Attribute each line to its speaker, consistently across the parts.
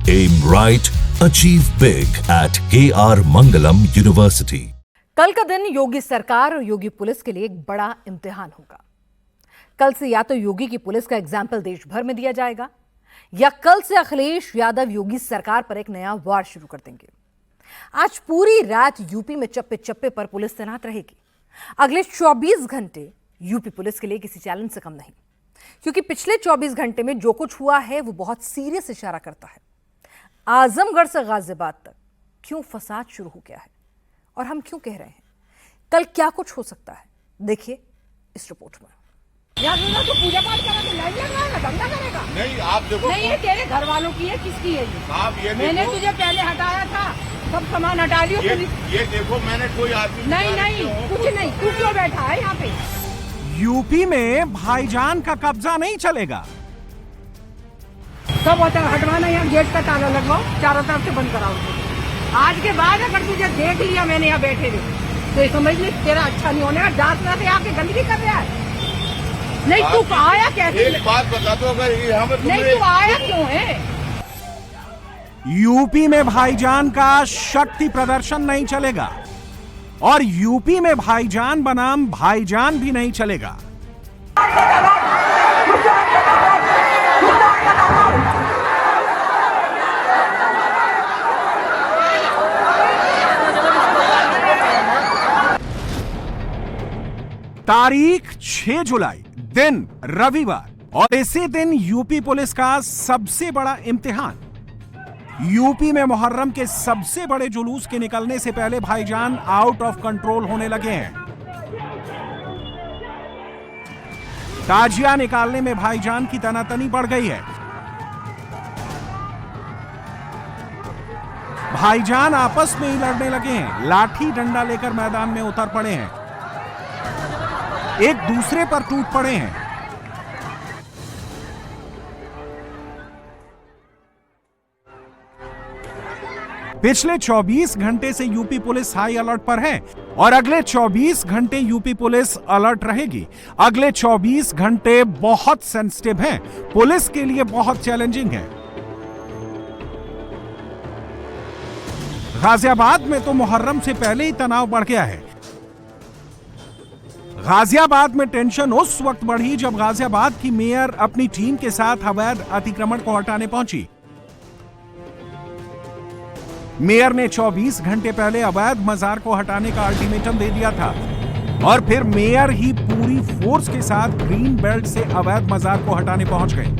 Speaker 1: Aim right, achieve big at KR Mangalam University.
Speaker 2: कल का दिन योगी सरकार और योगी पुलिस के लिए एक बड़ा इम्तिहान होगा। कल से या तो योगी की पुलिस का एग्जाम्पल देश भर में दिया जाएगा या कल से अखिलेश यादव योगी सरकार पर एक नया वार शुरू कर देंगे। आज पूरी रात यूपी में चप्पे चप्पे पर पुलिस तैनात रहेगी। अगले 24 घंटे यूपी पुलिस के लिए किसी चैलेंज से कम नहीं, क्योंकि पिछले 24 घंटे में जो कुछ हुआ है वो बहुत सीरियस इशारा करता है। आजमगढ़ से गाजियाबाद तक क्यों फसाद शुरू हो गया है और हम क्यों कह रहे हैं कल क्या कुछ हो सकता है, देखिए इस रिपोर्ट में।
Speaker 3: तो पूजा पाठ करा तो लाइन लगाएगा, धंधा करेगा।
Speaker 4: नहीं आप देखो,
Speaker 3: नहीं ये तेरे घर वालों की है, किसकी है ये?
Speaker 4: आप ये
Speaker 3: मैंने तुझे पहले हटाया था, सब सामान हटा लियो।
Speaker 4: ये देखो मैंने कोई आदमी
Speaker 3: नहीं कुछ नहीं, तू क्यों बैठा है यहाँ पे?
Speaker 5: यूपी में भाईजान का कब्जा नहीं चलेगा।
Speaker 3: सब होता है हटवाना, यहाँ गेट का ताला लगवाओ, चारों तरफ से बंद कराओ। आज के बाद अगर तुझे देख लिया मैंने यहाँ बैठे हुए तो समझ ली तेरा अच्छा नहीं होने का। डांस में आके गंदगी कर रहा है। नहीं तू आया कैसे?
Speaker 4: एक बात बता दो, अगर यहाँ पर
Speaker 3: नहीं तू आया क्यों है?
Speaker 5: यूपी में भाईजान का शक्ति प्रदर्शन नहीं चलेगा और यूपी में भाईजान बनाम भाईजान भी नहीं चलेगा। तारीख 6 जुलाई, दिन रविवार, और इसी दिन यूपी पुलिस का सबसे बड़ा इम्तिहान। यूपी में मुहर्रम के सबसे बड़े जुलूस के निकलने से पहले भाईजान आउट ऑफ कंट्रोल होने लगे हैं। ताजिया निकालने में भाईजान की तनातनी बढ़ गई है। भाईजान आपस में ही लड़ने लगे हैं, लाठी डंडा लेकर मैदान में उतर पड़े हैं, एक दूसरे पर टूट पड़े हैं। पिछले 24 घंटे से यूपी पुलिस हाई अलर्ट पर है और अगले 24 घंटे यूपी पुलिस अलर्ट रहेगी। अगले 24 घंटे बहुत सेंसिटिव हैं, पुलिस के लिए बहुत चैलेंजिंग है। गाजियाबाद में तो मुहर्रम से पहले ही तनाव बढ़ गया है। गाजियाबाद में टेंशन उस वक्त बढ़ी जब गाजियाबाद की मेयर अपनी टीम के साथ अवैध अतिक्रमण को हटाने पहुंची। मेयर ने 24 घंटे पहले अवैध मजार को हटाने का अल्टीमेटम दे दिया था और फिर मेयर ही पूरी फोर्स के साथ ग्रीन बेल्ट से अवैध मजार को हटाने पहुंच गए।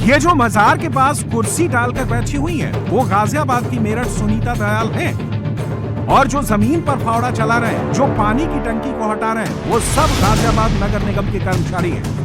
Speaker 5: ये जो मजार के पास कुर्सी डालकर बैठी हुई है वो गाजियाबाद की मेरठ सुनीता दयाल हैं और जो जमीन पर फावड़ा चला रहे हैं, जो पानी की टंकी को हटा रहे हैं, वो सब गाजियाबाद नगर निगम के कर्मचारी हैं।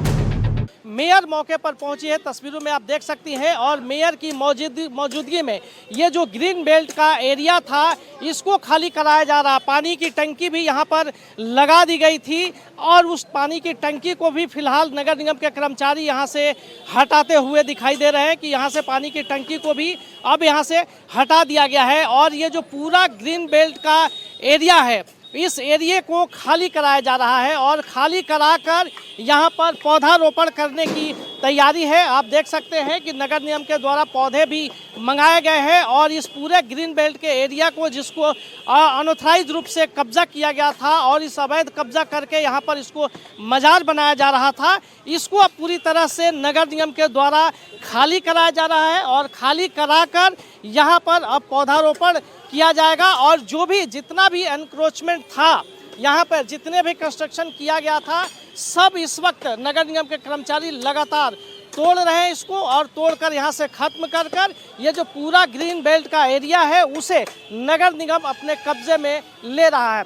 Speaker 6: मेयर मौके पर पहुंची है, तस्वीरों में आप देख सकती हैं, और मेयर की मौजूदगी में ये जो ग्रीन बेल्ट का एरिया था इसको खाली कराया जा रहा। पानी की टंकी भी यहाँ पर लगा दी गई थी और उस पानी की टंकी को भी फिलहाल नगर निगम के कर्मचारी यहाँ से हटाते हुए दिखाई दे रहे हैं कि यहाँ से पानी की टंकी को भी अब यहाँ से हटा दिया गया है। और ये जो पूरा ग्रीन बेल्ट का एरिया है इस एरिया को खाली कराया जा रहा है और खाली कराकर यहाँ पर पौधारोपण करने की तैयारी है। आप देख सकते हैं कि नगर निगम के द्वारा पौधे भी मंगाए गए हैं और इस पूरे ग्रीन बेल्ट के एरिया को जिसको अनऑथराइज रूप से कब्जा किया गया था और इस अवैध कब्जा करके यहाँ पर इसको मजार बनाया जा रहा था, इसको अब पूरी तरह से नगर निगम के द्वारा खाली कराया जा रहा है और खाली कराकर यहाँ पर अब पौधारोपण किया जाएगा। और जो भी जितना भी एनक्रोचमेंट था यहाँ पर, जितने भी कंस्ट्रक्शन किया गया था, सब इस वक्त नगर निगम के कर्मचारी लगातार तोड़ रहे हैं इसको और तोड़कर यहाँ से खत्म कर ये जो पूरा ग्रीन बेल्ट का एरिया है उसे नगर निगम अपने कब्जे में ले रहा है।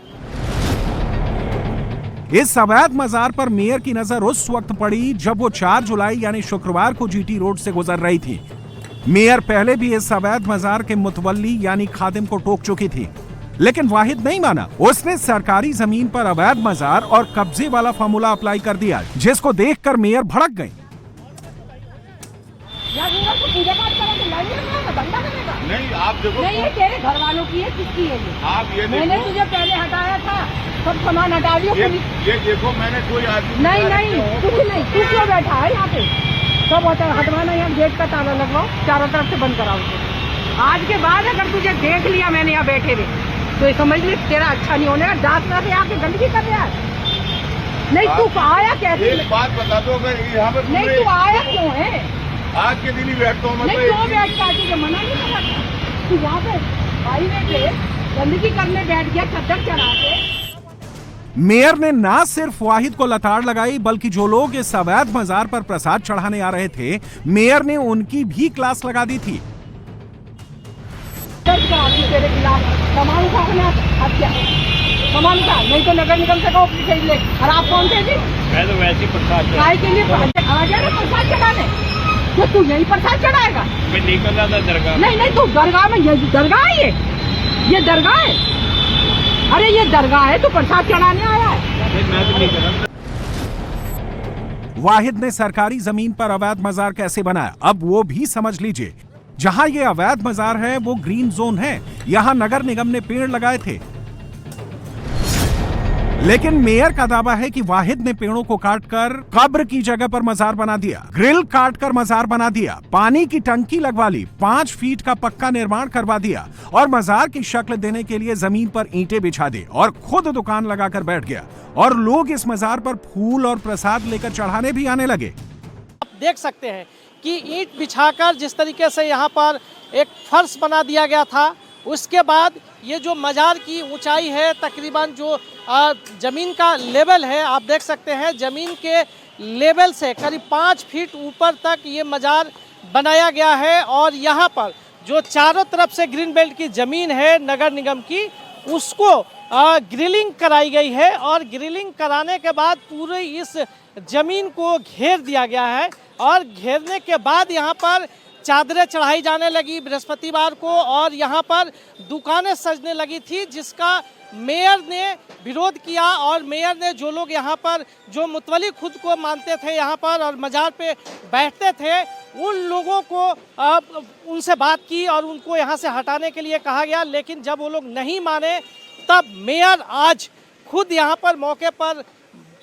Speaker 5: इस अवैध मजार पर मेयर की नजर उस वक्त पड़ी जब वो 4 जुलाई यानी शुक्रवार को जीटी रोड से गुजर रही थी। मेयर पहले भी इस अवैध मजार के मुतवल्ली यानी खादिम को टोक चुकी थी, लेकिन वाहिद नहीं माना। उसने सरकारी जमीन पर अवैध मजार और कब्जे वाला फार्मूला अप्लाई कर दिया, जिसको देखकर मेयर भड़क गई।
Speaker 3: तो पूजा पाठ करा तो लाइन लगाएगा, धंधा करेगा।
Speaker 4: नहीं आप देखो,
Speaker 3: नहीं ये तेरे घर वालों की है, किसकी है ये?
Speaker 4: आप ये
Speaker 3: मैंने तुझे पहले हटाया था, सब सामान हटा लियो।
Speaker 4: ये देखो मैंने कोई आदमी
Speaker 3: नहीं कुछ नहीं, तू क्यों बैठा है यहाँ पे? सब होता है, हटवाना, यहाँ गेट का ताला लगवाओ, चारों तरफ से बंद कराओ उसे। आज के बाद अगर तुझे देख लिया मैंने यहाँ बैठे हुए, तो ये समझ ले तेरा अच्छा नहीं होने का। दांत से आके गंदगी कर रहा है। नहीं तू आया कैसे?
Speaker 4: एक बात बता दो, अगर यहाँ पर
Speaker 3: नहीं तू आया क्यों है?
Speaker 4: आज के दिन ही बैठता हूँ मैं।
Speaker 3: नहीं क्यों बैठता है? तुझे मना नहीं कर सकता। तू वहाँ पे हाईवे पे गंदगी करने बैठ गया, चद्दर चढ़ा के।
Speaker 5: मेयर ने ना सिर्फ वाहिद को लताड़ लगाई, बल्कि जो लोग इस अवैध मजार पर प्रसाद चढ़ाने आ रहे थे, मेयर ने उनकी भी क्लास लगा दी थी।
Speaker 3: तेरे खिलाफ सामान उठा अपने हाथ, क्या सामान उठा, नहीं तो नगर निगम से कहो खरीद ले। और आप कौन थे जी?
Speaker 4: मैं तो वैसे ही प्रसाद
Speaker 3: काय के लिए आ जा ना प्रसाद चढ़ाने? तो तू यही प्रसाद चढ़ाएगा?
Speaker 4: मैं निकल रहा था दरगाह।
Speaker 3: नहीं तू दरगाह में, ये दरगाह है, ये दरगाह है। अरे ये दरगाह है, तू प्रसाद चढ़ाने आया है?
Speaker 4: मैं तो नहीं कर रहा।
Speaker 5: वाहिद ने सरकारी जमीन पर अवैध मजार कैसे बनाया, अब वो भी समझ लीजिए। जहां ये अवैध मजार है वो ग्रीन जोन है, यहां नगर निगम ने पेड़ लगाए थे, लेकिन मेयर का दावा है कि वाहिद ने पेड़ों को काटकर कब्र की जगह पर मजार बना दिया, ग्रिल काटकर मजार बना दिया, पानी की टंकी लगवा ली, 5 फीट का पक्का निर्माण करवा दिया और मजार की शक्ल देने के लिए जमीन पर ईंटें बिछा दी और खुद दुकान लगाकर बैठ गया। और लोग इस मजार पर फूल और प्रसाद लेकर चढ़ाने भी आने लगे।
Speaker 6: आप देख सकते हैं कि ईंट बिछाकर जिस तरीके से यहाँ पर एक फर्श बना दिया गया था, उसके बाद ये जो मजार की ऊंचाई है, तकरीबन जो ज़मीन का लेवल है, आप देख सकते हैं ज़मीन के लेवल से करीब 5 फीट ऊपर तक ये मजार बनाया गया है। और यहाँ पर जो चारों तरफ से ग्रीन बेल्ट की ज़मीन है नगर निगम की, उसको ग्रिलिंग कराई गई है और ग्रिलिंग कराने के बाद पूरे इस ज़मीन को घेर दिया गया है। और घेरने के बाद यहाँ पर चादरें चढ़ाई जाने लगी बृहस्पतिवार को और यहाँ पर दुकानें सजने लगी थी, जिसका मेयर ने विरोध किया। और मेयर ने जो लोग यहाँ पर जो मुतवली खुद को मानते थे यहाँ पर और मजार पे बैठते थे, उन लोगों को उनसे बात की और उनको यहाँ से हटाने के लिए कहा गया। लेकिन जब वो लोग नहीं माने, तब मेयर आज खुद यहाँ पर मौके पर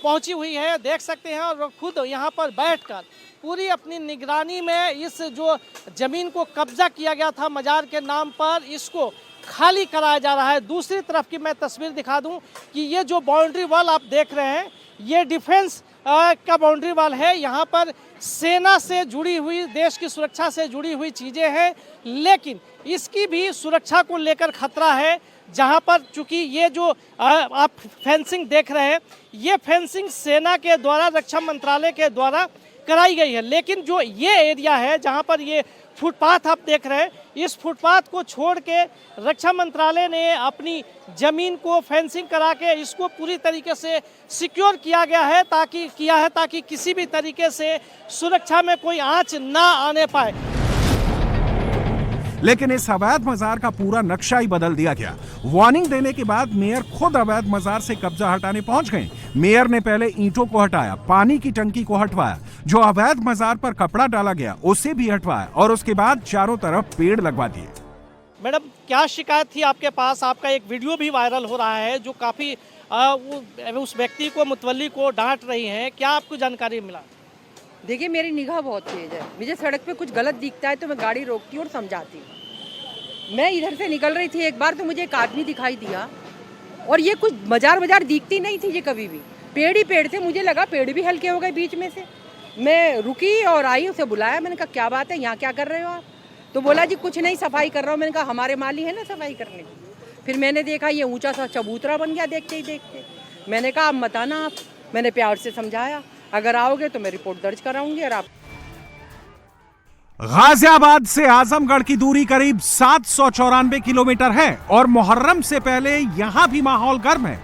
Speaker 6: पहुँची हुई है, देख सकते हैं। और खुद यहाँ पर बैठकर पूरी अपनी निगरानी में इस जो ज़मीन को कब्जा किया गया था मजार के नाम पर, इसको खाली कराया जा रहा है। दूसरी तरफ की मैं तस्वीर दिखा दूं कि ये जो बाउंड्री वॉल आप देख रहे हैं, ये डिफेंस का बाउंड्री वॉल है। यहाँ पर सेना से जुड़ी हुई, देश की सुरक्षा से जुड़ी हुई चीज़ें हैं, लेकिन इसकी भी सुरक्षा को लेकर खतरा है। जहाँ पर चूँकि ये जो आप फेंसिंग देख रहे हैं, ये फेंसिंग सेना के द्वारा, रक्षा मंत्रालय के द्वारा कराई गई है। लेकिन जो ये एरिया है जहाँ पर ये फुटपाथ आप देख रहे हैं, इस फुटपाथ को छोड़ के रक्षा मंत्रालय ने अपनी ज़मीन को फेंसिंग करा के इसको पूरी तरीके से सिक्योर किया है ताकि किसी भी तरीके से सुरक्षा में कोई आंच ना आने पाए।
Speaker 5: लेकिन इस अवैध मजार का पूरा नक्शा ही बदल दिया गया। वार्निंग देने के बाद मेयर खुद अवैध मजार से कब्जा हटाने पहुंच गए। मेयर ने पहले ईंटों को हटाया, पानी की टंकी को हटवाया, जो अवैध मजार पर कपड़ा डाला गया उसे भी हटवाया और उसके बाद चारों तरफ पेड़ लगवा दिए।
Speaker 6: मैडम, क्या शिकायत थी आपके पास? आपका एक वीडियो भी वायरल हो रहा है जो काफ़ी उस व्यक्ति को, मुतवल्ली को डांट रही है, क्या आपको जानकारी मिला?
Speaker 7: देखिए, मेरी निगाह बहुत तेज है। मुझे सड़क पे कुछ गलत दिखता है तो मैं गाड़ी रोकती हूँ और समझाती हूँ। मैं इधर से निकल रही थी, एक बार तो मुझे एक आदमी दिखाई दिया और ये कुछ मजार दिखती नहीं थी ये कभी भी, पेड़ ही पेड़ थे। मुझे लगा पेड़ भी हल्के हो गए बीच में से। मैं रुकी और आई, उसे बुलाया, मैंने कहा क्या बात है, यहाँ क्या कर रहे हो आप? तो बोला जी कुछ नहीं, सफाई कर रहा हूँ। मैंने कहा हमारे माली है ना सफाई करने की। फिर मैंने देखा ये ऊँचा सा चबूतरा बन गया देखते ही देखते। मैंने कहा अब मत आना आप। मैंने प्यार से समझाया, अगर आओगे तो मैं रिपोर्ट दर्ज कराऊंगी। और आप
Speaker 5: गाजियाबाद से आजमगढ़ की दूरी करीब 794 किलोमीटर है और मुहर्रम से पहले यहां भी माहौल गर्म है।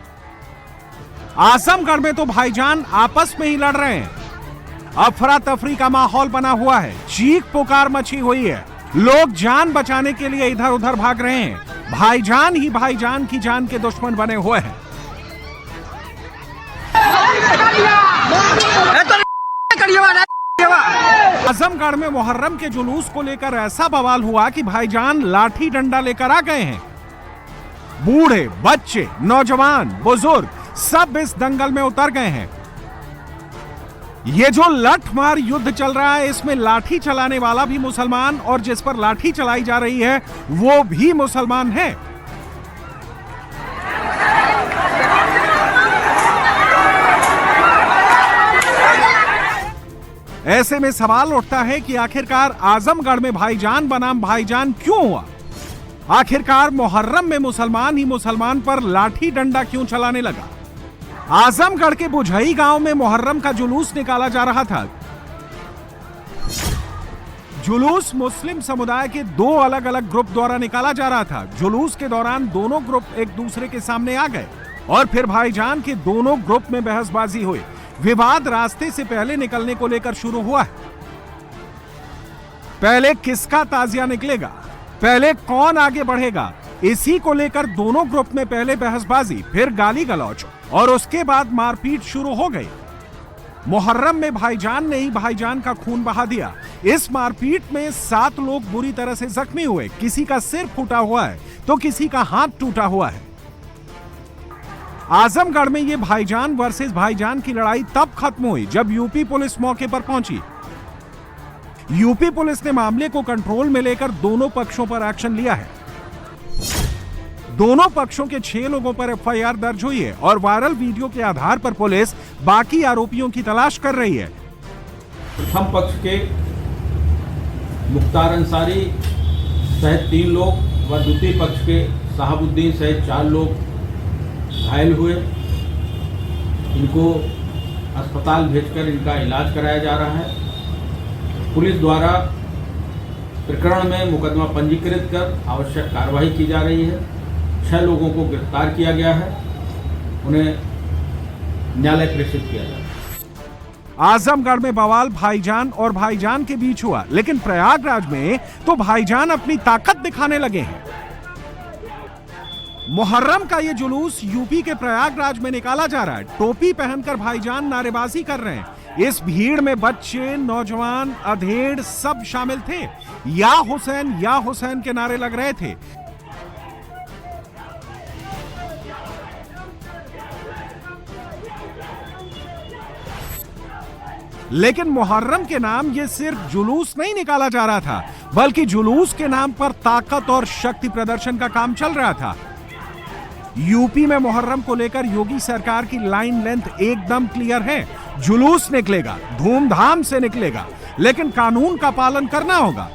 Speaker 5: आजमगढ़ में तो भाईजान आपस में ही लड़ रहे हैं। अफरा तफरी का माहौल बना हुआ है, चीख पुकार मची हुई है, लोग जान बचाने के लिए इधर उधर भाग रहे हैं। भाईजान ही भाईजान की जान के दुश्मन बने हुए हैं। आजमगढ़ में मुहर्रम के जुलूस को लेकर ऐसा बवाल हुआ कि भाईजान लाठी डंडा लेकर आ गए हैं। बूढ़े, बच्चे, नौजवान, बुजुर्ग सब इस दंगल में उतर गए हैं। ये जो लठमार युद्ध चल रहा है, इसमें लाठी चलाने वाला भी मुसलमान और जिस पर लाठी चलाई जा रही है वो भी मुसलमान है। ऐसे में सवाल उठता है कि आखिरकार आजमगढ़ में भाईजान बनाम भाईजान क्यों हुआ? आखिरकार मुहर्रम में मुसलमान ही मुसलमान पर लाठी डंडा क्यों चलाने लगा? आजमगढ़ के बुझई गांव में मुहर्रम का जुलूस निकाला जा रहा था। जुलूस मुस्लिम समुदाय के दो अलग अलग ग्रुप द्वारा निकाला जा रहा था। जुलूस के दौरान दोनों ग्रुप एक दूसरे के सामने आ गए और फिर भाईजान के दोनों ग्रुप में बहसबाजी हुई। विवाद रास्ते से पहले निकलने को लेकर शुरू हुआ है। पहले किसका ताजिया निकलेगा, पहले कौन आगे बढ़ेगा, इसी को लेकर दोनों ग्रुप में पहले बहसबाजी, फिर गाली गलौच और उसके बाद मारपीट शुरू हो गई। मुहर्रम में भाईजान ने ही भाईजान का खून बहा दिया। इस मारपीट में 7 लोग बुरी तरह से जख्मी हुए। किसी का सिर फूटा हुआ है तो किसी का हाथ टूटा हुआ है। आजमगढ़ में यह भाईजान वर्सेस भाईजान की लड़ाई तब खत्म हुई जब यूपी पुलिस मौके पर पहुंची। यूपी पुलिस ने मामले को कंट्रोल में लेकर दोनों पक्षों पर एक्शन लिया है। दोनों पक्षों के 6 लोगों पर एफआईआर दर्ज हुई है और वायरल वीडियो के आधार पर पुलिस बाकी आरोपियों की तलाश कर रही है।
Speaker 8: प्रथम पक्ष के मुख्तार अंसारी सहित 3 लोग व द्वितीय पक्ष के साहबुद्दीन सहित 4 लोग घायल हुए। इनको अस्पताल भेजकर इनका इलाज कराया जा रहा है। पुलिस द्वारा प्रकरण में मुकदमा पंजीकृत कर आवश्यक कार्रवाई की जा रही है। 6 लोगों को गिरफ्तार किया गया है, उन्हें न्यायालय प्रेषित किया जा रहा है।
Speaker 5: आजमगढ़ में बवाल भाईजान और भाईजान के बीच हुआ, लेकिन प्रयागराज में तो भाईजान अपनी ताकत दिखाने लगे हैं। मुहर्रम का ये जुलूस यूपी के प्रयागराज में निकाला जा रहा है। टोपी पहनकर भाईजान नारेबाजी कर रहे हैं। इस भीड़ में बच्चे, नौजवान, अधेड़ सब शामिल थे। या हुसैन के नारे लग रहे थे। लेकिन मुहर्रम के नाम ये सिर्फ जुलूस नहीं निकाला जा रहा था, बल्कि जुलूस के नाम पर ताकत और शक्ति प्रदर्शन का काम चल रहा था। यूपी में मुहर्रम को लेकर योगी सरकार की लाइन लेंथ एकदम क्लियर है। जुलूस निकलेगा, धूमधाम से निकलेगा, लेकिन कानून का पालन करना होगा।